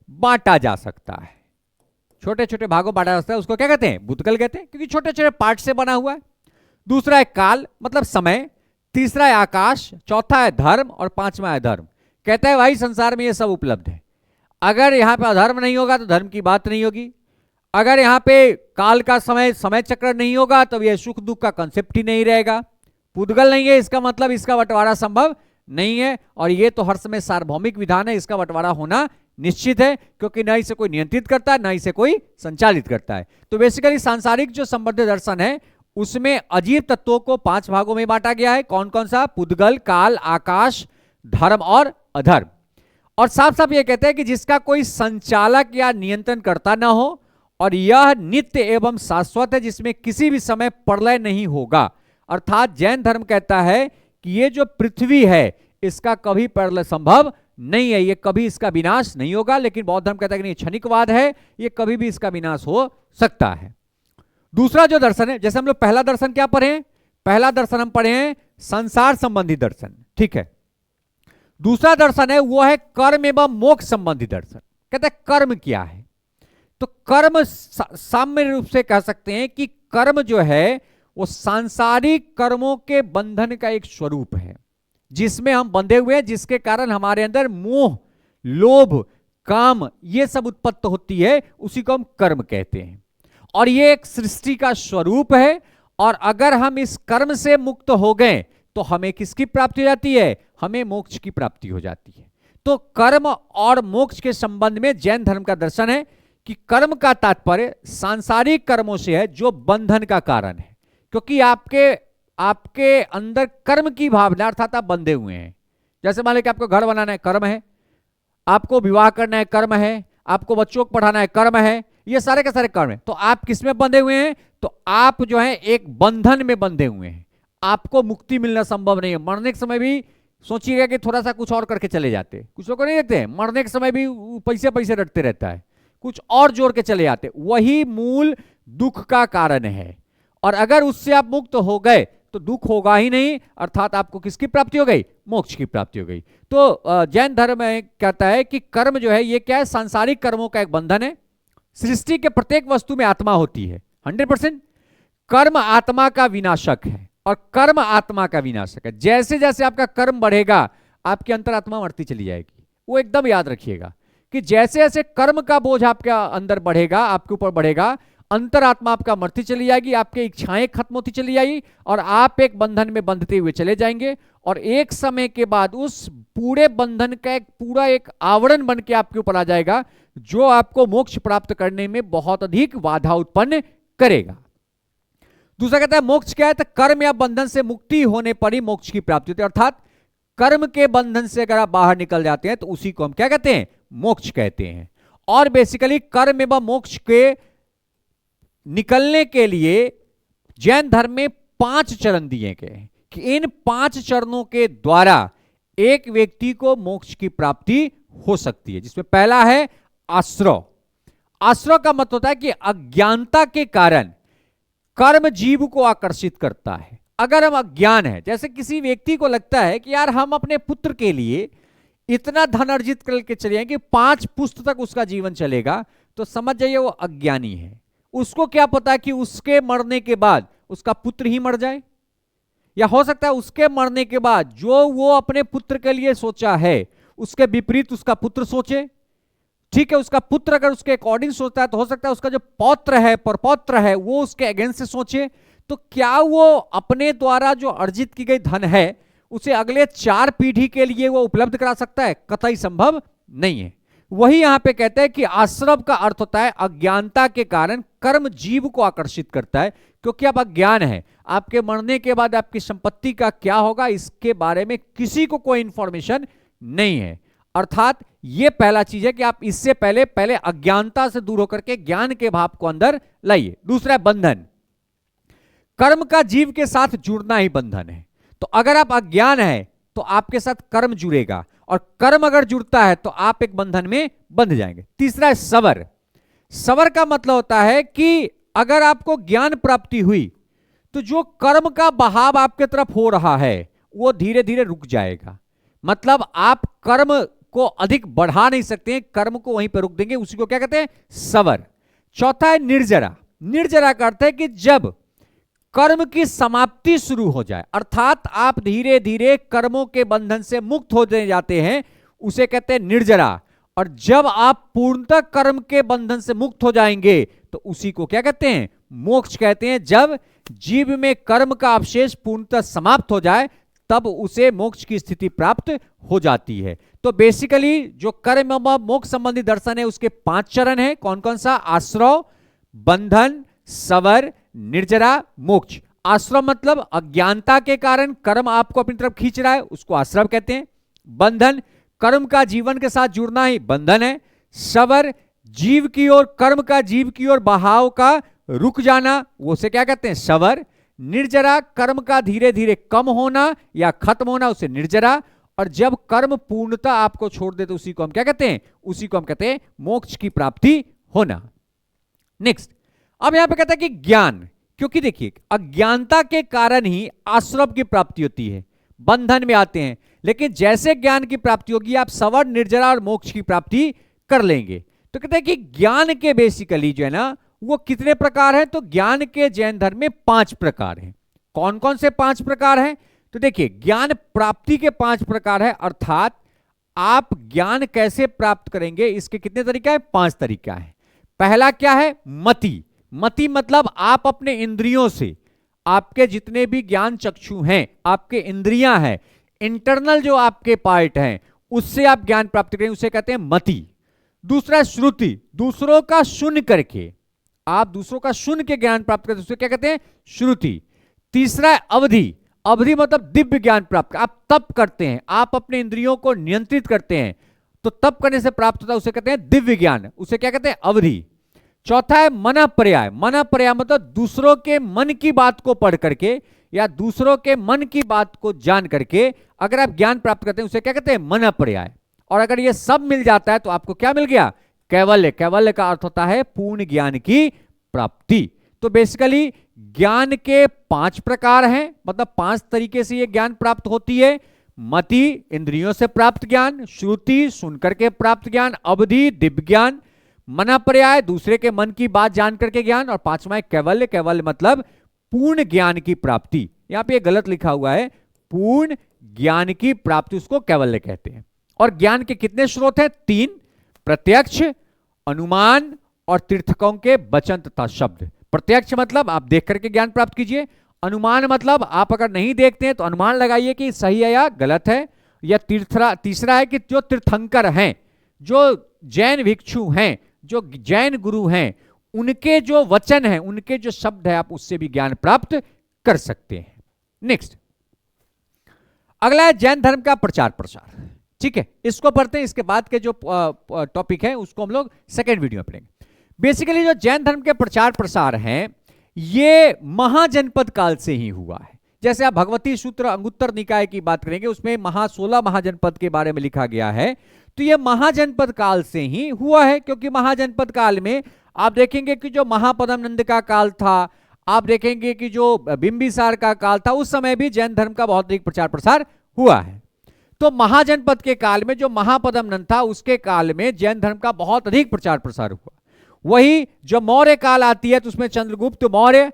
बांटा जा सकता है। छोटे छोटे भागों बांटा जा सकता है, उसको क्या कहते हैं? पुद्गल कहते हैं, क्योंकि छोटे छोटे पार्ट से बना हुआ है। दूसरा है काल, मतलब समय। तीसरा है आकाश, चौथा है धर्म और 5वां है धर्म। कहता है भाई संसार में ये सब उपलब्ध है, अगर यहां पे अधर्म नहीं होगा तो धर्म की बात नहीं होगी, अगर यहां पे काल का समय चक्र नहीं होगा तो ये सुख दुख का कंसेप्ट ही नहीं रहेगा। पुद्गल नहीं है इसका मतलब इसका बंटवारा संभव नहीं है, और ये तो हर समय सार्वभौमिक विधान है, इसका बंटवारा होना निश्चित है, क्योंकि न इसे कोई नियंत्रित करता है न इसे कोई संचालित करता है। तो बेसिकली सांसारिक जो संबद्ध दर्शन है उसमें अजीव तत्वों को 5 भागों में बांटा गया है। कौन कौन सा? पुद्गल, काल, आकाश, धर्म और अधर्म। और साफ साफ ये कहते हैं कि जिसका कोई संचालक या नियंत्रण करता ना हो, और यह नित्य एवं शाश्वत है, जिसमें किसी भी समय प्रलय नहीं होगा। अर्थात जैन धर्म कहता है कि ये जो पृथ्वी है इसका कभी प्रलय संभव नहीं है, ये कभी इसका विनाश नहीं होगा। लेकिन बौद्ध धर्म कहता है कि नहीं, क्षणिकवाद है, ये कभी भी इसका विनाश हो सकता है। दूसरा जो दर्शन है, जैसे हम लोग पहला दर्शन क्या पढ़े हैं? पहला दर्शन हम पढ़े हैं संसार संबंधी दर्शन, ठीक है। दूसरा दर्शन है वो है कर्म एवं मोक्ष संबंधी दर्शन। कहते हैं कर्म क्या है? तो कर्म सामान्य रूप से कह सकते हैं कि कर्म जो है वो सांसारिक कर्मों के बंधन का एक स्वरूप है, जिसमें हम बंधे हुए हैं, जिसके कारण हमारे अंदर मोह, लोभ, काम ये सब उत्पत्ति होती है, उसी को हम कर्म कहते हैं। और ये एक सृष्टि का स्वरूप है, और अगर हम इस कर्म से मुक्त हो गए तो हमें किसकी प्राप्ति हो जाती है? हमें मोक्ष की प्राप्ति हो जाती है। तो कर्म और मोक्ष के संबंध में जैन धर्म का दर्शन है कि कर्म का तात्पर्य सांसारिक कर्मों से है जो बंधन का कारण है, क्योंकि आपके अंदर कर्म की भावना, अर्थात आप बंधे हुए हैं। जैसे मान लो कि आपको घर बनाना है, कर्म है, आपको विवाह करना है, कर्म है, आपको बच्चों को पढ़ाना है, कर्म है, ये सारे के सारे कर्म है। तो आप किस में बंधे हुए हैं? तो आप जो है एक बंधन में बंधे हुए हैं, आपको मुक्ति मिलना संभव नहीं है। मरने के समय भी सोचिएगा कि थोड़ा सा कुछ और करके चले जाते, कुछ लोग नहीं रहते हैं, मरने के समय भी पैसे रटते रहता है, कुछ और जोड़ के चले जाते, वही मूल दुख का कारण है। और अगर उससे आप मुक्त हो गए तो दुख होगा ही नहीं, अर्थात आपको किसकी प्राप्ति हो गई? मोक्ष की प्राप्ति हो गई। तो जैन धर्म में कहता है कि कर्म जो है ये क्या है, सांसारिक कर्मों का एक बंधन है। सृष्टि के प्रत्येक वस्तु में आत्मा होती है 100%। कर्म आत्मा का विनाशक है और कर्म आत्मा का विनाशक है। जैसे जैसे आपका कर्म बढ़ेगा आपकी अंतरात्मा मरती चली जाएगी। वो एकदम याद रखिएगा कि जैसे जैसे कर्म का बोझ आपके अंदर बढ़ेगा, आपके ऊपर बढ़ेगा, अंतरात्मा आपका मरती चली जाएगी, आपकी इच्छाएं खत्म होती चली जाएगी और आप एक बंधन में बंधते हुए चले जाएंगे। और एक समय के बाद उस पूरे बंधन का एक आवरण बन के आपके ऊपर आ जाएगा जो आपको मोक्ष प्राप्त करने में बहुत अधिक बाधा उत्पन्न करेगा। दूसरा कहता है मोक्ष क्या है, तो कर्म या बंधन से मुक्ति होने पर ही मोक्ष की प्राप्ति होती है। अर्थात कर्म के बंधन से अगर आप बाहर निकल जाते हैं तो उसी को हम क्या कहते हैं, मोक्ष कहते हैं। और बेसिकली कर्म एवं मोक्ष के निकलने के लिए जैन धर्म में 5 चरण दिए गए हैं कि इन 5 चरणों के द्वारा एक व्यक्ति को मोक्ष की प्राप्ति हो सकती है। जिसमें पहला है आश्रव। आश्रव का मतलब होता है कि अज्ञानता के कारण कर्म जीव को आकर्षित करता है। अगर हम अज्ञान है, जैसे किसी व्यक्ति को लगता है कि यार हम अपने पुत्र के लिए इतना धन अर्जित करके चले जाएंगे 5 पुस्त तक उसका जीवन चलेगा, तो समझ जाइए वो अज्ञानी है। उसको क्या पता कि उसके मरने के बाद उसका पुत्र ही मर जाए, या हो सकता है उसके मरने के बाद जो वो अपने पुत्र के लिए सोचा है उसके विपरीत उसका पुत्र सोचे। ठीक है, उसका पुत्र अगर उसके अकॉर्डिंग सोचता है तो हो सकता है उसका जो पौत्र है, परपौत्र है, वो उसके अगेंस्ट से सोचे। तो क्या वो अपने द्वारा जो अर्जित की गई धन है उसे अगले 4 पीढ़ी के लिए वो उपलब्ध करा सकता है? कतई संभव नहीं है। वही यहां पे कहते हैं कि आश्रव का अर्थ होता है अज्ञानता के कारण कर्म जीव को आकर्षित करता है, क्योंकि आप अज्ञान है, आपके मरने के बाद आपकी संपत्ति का क्या होगा इसके बारे में किसी को कोई इंफॉर्मेशन नहीं है। अर्थात यह पहला चीज है कि आप इससे पहले अज्ञानता से दूर होकर के ज्ञान के भाव को अंदर लाइए। दूसरा बंधन, कर्म का जीव के साथ जुड़ना ही बंधन है। तो अगर आप अज्ञान है तो आपके साथ कर्म जुड़ेगा और कर्म अगर जुड़ता है तो आप एक बंधन में बंध जाएंगे। तीसरा है सवर। सवर का मतलब होता है कि अगर आपको ज्ञान प्राप्ति हुई तो जो कर्म का बहाव आपके तरफ हो रहा है वो धीरे धीरे रुक जाएगा। मतलब आप कर्म को अधिक बढ़ा नहीं सकते हैं, कर्म को वहीं पर रोक देंगे, उसी को क्या कहते हैं, सवर। चौथा है निर्जरा। निर्जरा का अर्थ है कि जब कर्म की समाप्ति शुरू हो जाए, अर्थात आप धीरे धीरे कर्मों के बंधन से मुक्त होते जाते हैं, उसे कहते हैं निर्जरा। और जब आप पूर्णतः कर्म के बंधन से मुक्त हो जाएंगे तो उसी को क्या कहते हैं, मोक्ष कहते हैं। जब जीव में कर्म का अवशेष पूर्णतः समाप्त हो जाए तब उसे मोक्ष की स्थिति प्राप्त हो जाती है। तो बेसिकली जो कर्म व मोक्ष संबंधी दर्शन है उसके 5 चरण हैं। कौन कौन सा? आश्रव, बंधन, सवर, निर्जरा, मोक्ष। आश्रव मतलब अज्ञानता के कारण कर्म आपको अपनी तरफ खींच रहा है, उसको आश्रव कहते हैं। बंधन, कर्म का जीवन के साथ जुड़ना ही बंधन है। सवर, जीव की ओर, कर्म का जीव की ओर बहाव का रुक जाना, वो से क्या कहते हैं, सवर। निर्जरा, कर्म का धीरे धीरे कम होना या खत्म होना, उसे निर्जरा। और जब कर्म पूर्णतः आपको छोड़ दे तो उसी को हम क्या कहते हैं, उसी को हम कहते हैं मोक्ष की प्राप्ति होना। नेक्स्ट, अब यहां पे कहता है कि ज्ञान, क्योंकि देखिए अज्ञानता के कारण ही आश्रव की प्राप्ति होती है, बंधन में आते हैं। लेकिन जैसे ज्ञान की प्राप्ति होगी आप सवर, निर्जरा और मोक्ष की प्राप्ति कर लेंगे। तो कहते हैं कि ज्ञान के बेसिकली जो है ना वो कितने प्रकार हैं? तो ज्ञान के जैन धर्म में 5 प्रकार हैं। कौन कौन से 5 प्रकार हैं? तो देखिए ज्ञान प्राप्ति के 5 प्रकार है। अर्थात आप ज्ञान कैसे प्राप्त करेंगे इसके कितने तरीका है? 5 तरीका है। पहला क्या है? मति। मति मतलब आप अपने इंद्रियों से, आपके जितने भी ज्ञान चक्षु हैं, आपके इंद्रियां हैं, इंटरनल जो आपके पार्ट हैं, उससे आप ज्ञान प्राप्त करें, उसे कहते हैं मति। दूसरा श्रुति, दूसरों का सुन करके, आप दूसरों का सुन के ज्ञान प्राप्त करते हैं, उसे क्या कहते हैं, श्रुति। तीसरा है अवधि। अवधि मतलब दिव्य ज्ञान प्राप्त, आप तप करते हैं, आप अपने इंद्रियों को नियंत्रित करते हैं, तो तप करने से प्राप्त होता है, उसे कहते हैं दिव्य ज्ञान, उसे क्या कहते हैं, अवधि। चौथा है मन पर्याय। मन पर्याय मतलब दूसरों के मन की बात को पढ़ करके या दूसरों के मन की बात को जान करके अगर आप ज्ञान प्राप्त करते हैं, उसे क्या कहते हैं, मन पर्याय। और अगर ये सब मिल जाता है तो आपको क्या मिल गया, कैवल्य। कैवल्य का अर्थ होता है पूर्ण ज्ञान की प्राप्ति। तो बेसिकली ज्ञान के 5 प्रकार हैं, मतलब 5 तरीके से ये ज्ञान प्राप्त होती है। मति इंद्रियों से प्राप्त ज्ञान, श्रुति सुनकर के प्राप्त ज्ञान, अवधि दिव्य ज्ञान, मनापर्याय दूसरे के मन की बात जान करके ज्ञान, और पांचवा है कैवल्य। कैवल्य मतलब पूर्ण ज्ञान की प्राप्ति। यहां पे गलत लिखा हुआ है, पूर्ण ज्ञान की प्राप्ति, उसको कैवल्य कहते हैं। और ज्ञान के कितने स्रोत हैं? 3, प्रत्यक्ष, अनुमान और तीर्थकों के वचन तथा शब्द। प्रत्यक्ष मतलब आप देख करके ज्ञान प्राप्त कीजिए, अनुमान मतलब आप अगर नहीं देखते हैं तो अनुमान लगाइए कि सही है या गलत है, या तीसरा है कि जो तीर्थंकर हैं, जो जैन भिक्षु हैं, जो जैन गुरु हैं, उनके जो वचन हैं, उनके जो शब्द है, आप उससे भी ज्ञान प्राप्त कर सकते हैं। नेक्स्ट, अगला है जैन धर्म का प्रचार प्रसार। ठीक है, इसको पढ़ते हैं, इसके बाद के जो टॉपिक है उसको हम लोग सेकेंड वीडियो में पढ़ेंगे। बेसिकली जो जैन धर्म के प्रचार प्रसार हैं, ये महाजनपद काल से ही हुआ है। जैसे आप भगवती सूत्र अंगुत्तर निकाय की बात करेंगे, उसमें 16 महाजनपद के बारे में लिखा गया है, तो ये महाजनपद काल से ही हुआ है। क्योंकि महाजनपद काल में आप देखेंगे कि जो महापदम नंद का काल था, आप देखेंगे कि जो बिंबिसार का काल था, उस समय भी जैन धर्म का बहुत अधिक प्रचार प्रसार हुआ है। तो महाजनपद के काल में जो महापदम नंद था, उसके काल में जैन धर्म का बहुत अधिक प्रचार प्रसार हुआ। वही जो मौर्य काल आती है, तो उसमें चंद्रगुप्त मौर्य,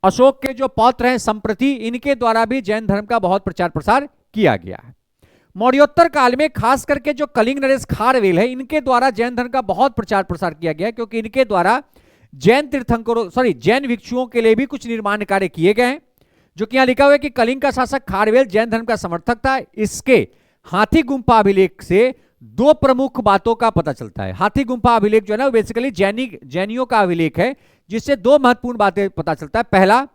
अशोक के जो पौत्र हैं संप्रति, इनके द्वारा भी जैन धर्म का बहुत प्रचार प्रसार किया गया है। मौर्योत्तर काल में खास करके जो कलिंग नरेश खारवेल है, इनके द्वारा जैन धर्म का बहुत प्रचार प्रसार किया गया है, क्योंकि इनके द्वारा जैन तीर्थंकरों जैन भिक्षुओं के लिए भी कुछ निर्माण कार्य किए गए हैं। जो कि यहां लिखा हुआ है कि कलिंग का शासक खारवेल जैन धर्म का समर्थक था। इसके हाथी गुम्फा अभिलेख से 2 प्रमुख बातों का पता चलता है। हाथी गुम्फा अभिलेख जो है ना, बेसिकली जैनियों का अभिलेख है, जिससे 2 महत्वपूर्ण बातें पता चलता है। पहला,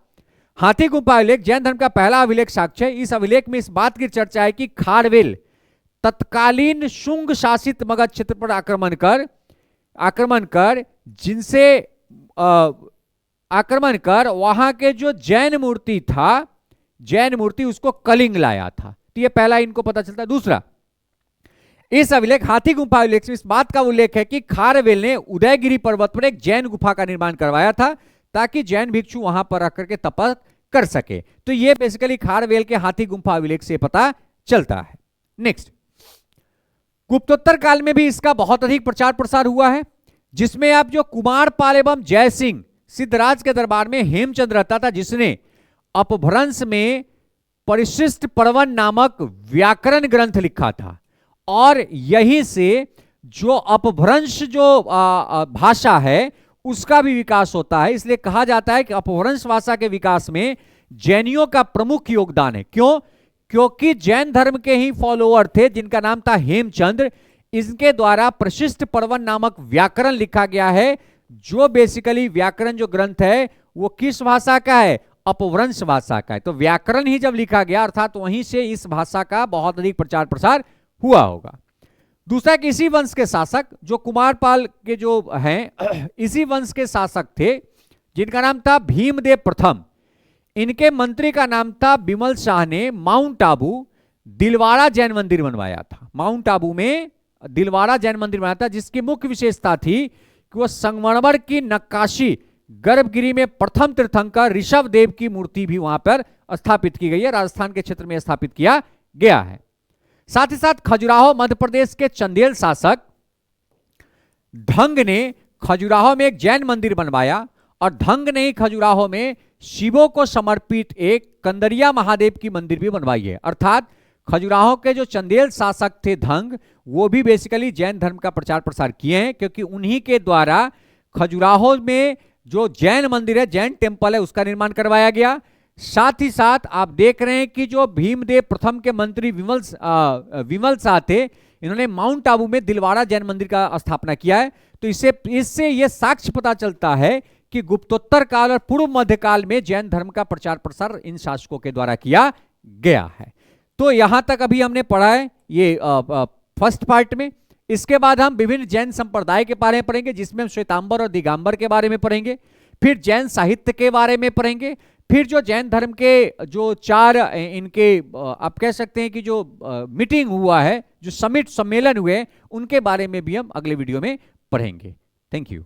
हाथी गुम्फा अभिलेख जैन धर्म का पहला अभिलेख साक्ष्य है। इस अभिलेख में इस बात की चर्चा है कि खारवेल तत्कालीन शुंग शासित मगध क्षेत्र पर आक्रमण कर वहां के जो जैन मूर्ति था, जैन मूर्ति उसको कलिंग लाया था। तो ये पहला इनको पता चलता है। दूसरा, इस अभिलेख हाथी गुम्फा अभिलेख में इस बात का उल्लेख है कि खारवेल ने उदयगिरी पर्वत पर एक जैन गुफा का निर्माण करवाया था, ताकि जैन भिक्षु वहां पर आकर के तपस कर सके। तो ये बेसिकली खारवेल के हाथी गुम्फा अभिलेख से पता चलता है। नेक्स्ट, गुप्तोत्तर काल में भी इसका बहुत अधिक प्रचार प्रसार हुआ है, जिसमें आप जो कुमारपाल एवं जय सिंह सिद्धराज के दरबार में हेमचंद रहता था, जिसने अपभ्रंश में परिशिष्ट पर्वन नामक व्याकरण ग्रंथ लिखा था। और यहीं से जो अपभ्रंश जो भाषा है उसका भी विकास होता है। इसलिए कहा जाता है कि अपभ्रंश भाषा के विकास में जैनियों का प्रमुख योगदान है। क्यों? क्योंकि जैन धर्म के ही फॉलोअर थे, जिनका नाम था हेमचंद्र। इनके द्वारा प्रशिष्ट पर्वन नामक व्याकरण लिखा गया है, जो बेसिकली व्याकरण जो ग्रंथ है वो किस भाषा का है? अपभ्रंश भाषा का है। तो व्याकरण ही जब लिखा गया, अर्थात वहीं से इस भाषा का बहुत अधिक प्रचार प्रसार हुआ होगा। दूसरा, कि इसी वंश के शासक जो कुमारपाल के जो हैं, इसी वंश के शासक थे, जिनका नाम था भीमदेव प्रथम। इनके मंत्री का नाम था बिमल शाह ने माउंट आबू दिलवाड़ा जैन मंदिर बनवाया था। माउंट आबू में दिलवाड़ा जैन मंदिर बनाया था, जिसकी मुख्य विशेषता थी कि वह संगमरमर की नक्काशी गर्भगिरी में प्रथम तीर्थंकर ऋषभ देव की मूर्ति भी वहां पर स्थापित की गई है। राजस्थान के क्षेत्र में स्थापित किया गया है। साथ ही साथ खजुराहो मध्य प्रदेश के चंदेल शासक ढंग ने खजुराहो में एक जैन मंदिर बनवाया, और ढंग ने ही खजुराहो में शिवों को समर्पित एक कंदरिया महादेव की मंदिर भी बनवाई है। अर्थात खजुराहो के जो चंदेल शासक थे ढंग, वो भी बेसिकली जैन धर्म का प्रचार प्रसार किए हैं, क्योंकि उन्हीं के द्वारा खजुराहो में जो जैन मंदिर है, जैन टेम्पल है, उसका निर्माण करवाया गया। साथ ही साथ आप देख रहे हैं कि जो भीमदेव प्रथम के मंत्री विमल शाह थे, इन्होंने माउंट आबू में दिलवाड़ा जैन मंदिर का स्थापना किया है। तो इससे यह साक्ष्य पता चलता है कि गुप्तोत्तर काल और पूर्व मध्यकाल में जैन धर्म का प्रचार प्रसार इन शासकों के द्वारा किया गया है। तो यहां तक अभी हमने पढ़ा है ये फर्स्ट पार्ट में। इसके बाद हम विभिन्न जैन संप्रदाय के बारे में पढ़ेंगे, जिसमें हम श्वेतांबर और दिगंबर के बारे में पढ़ेंगे, फिर जैन साहित्य के बारे में पढ़ेंगे, फिर जो जैन धर्म के जो 4 इनके आप कह सकते हैं कि जो मीटिंग हुआ है, जो समिट सम्मेलन हुए, उनके बारे में भी हम अगले वीडियो में पढ़ेंगे। Thank you.